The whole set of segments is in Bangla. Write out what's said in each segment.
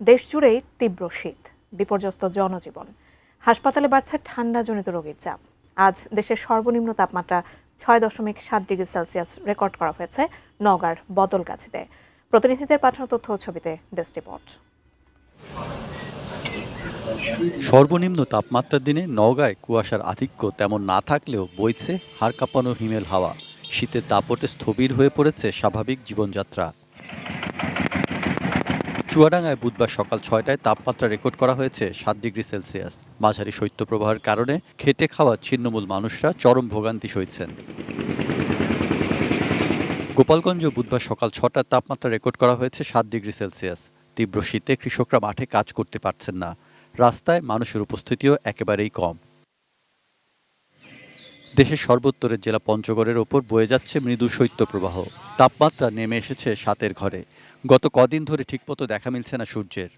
দেশজুড়েই তীব্র শীত, বিপর্যস্ত জনজীবন। হাসপাতালে বাড়ছে ঠান্ডাজনিত রোগীর চাপ। আজ দেশের সর্বনিম্ন তাপমাত্রা ৬.৭ ডিগ্রি সেলসিয়াস রেকর্ড করা হয়েছে নওগাঁর বদলগাছিতে। প্রতিনিধিদের পাঠানো তথ্য ও ছবিতে ডেস্ক রিপোর্ট। সর্বনিম্ন তাপমাত্রার দিনে নওগাঁয় কুয়াশার আধিক্য তেমন না থাকলেও বইছে হাড় কাঁপানো হিমেল হাওয়া। শীতের দাপটে স্থবির হয়ে পড়েছে স্বাভাবিক জীবনযাত্রা। চুয়াডাঙ্গায় বুধবার সকাল ৬টায় তাপমাত্রা রেকর্ড করা হয়েছে ৭ ডিগ্রি সেলসিয়াস। মাঝারি শৈত্যপ্রবাহের কারণে খেটে খাওয়া ছিন্নমূল মানুষরা চরম ভোগান্তি সইছেন। গোপালগঞ্জে বুধবার সকাল ৬টার তাপমাত্রা রেকর্ড করা হয়েছে ৭ ডিগ্রি সেলসিয়াস। তীব্র শীতে কৃষকরা মাঠে কাজ করতে পারছেন না। রাস্তায় মানুষের উপস্থিতিও একেবারেই কম। দেশের সর্বোত্তরের জেলা পঞ্চগড়ের ওপর বয়ে যাচ্ছে মৃদু শৈত্যপ্রবাহ। তাপমাত্রা নেমে এসেছে ৭-এর ঘরে। গত কদিন ধরে ঠিকমতো দেখা মিলছে না সূর্যের।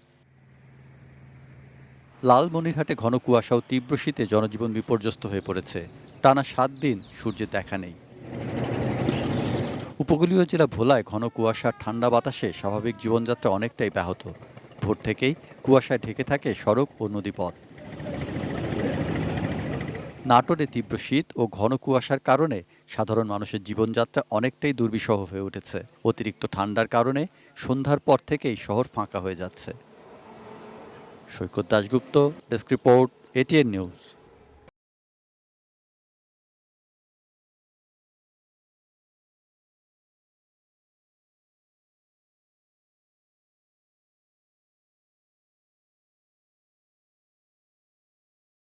লালমনিরহাটে ঘন কুয়াশা ও তীব্র শীতে জনজীবন বিপর্যস্ত হয়ে পড়েছে। টানা ৭ দিন সূর্যের দেখা নেই। উপকূলীয় জেলা ভোলায় ঘন কুয়াশা ঠান্ডা বাতাসে স্বাভাবিক জীবনযাত্রা অনেকটাই ব্যাহত। ভোর থেকেই কুয়াশায় ঢেকে থাকে সড়ক ও নদীপথ। নাটোরে তীব্র শীত ও ঘন কুয়াশার কারণে সাধারণ মানুষের জীবনযাত্রা অনেকটাই দুর্বিষহ হয়ে উঠেছে। অতিরিক্ত ঠান্ডার কারণে সন্ধ্যার পর থেকেই শহর ফাঁকা হয়ে যাচ্ছে। Saikat Dasgupta, desk report, ATN news.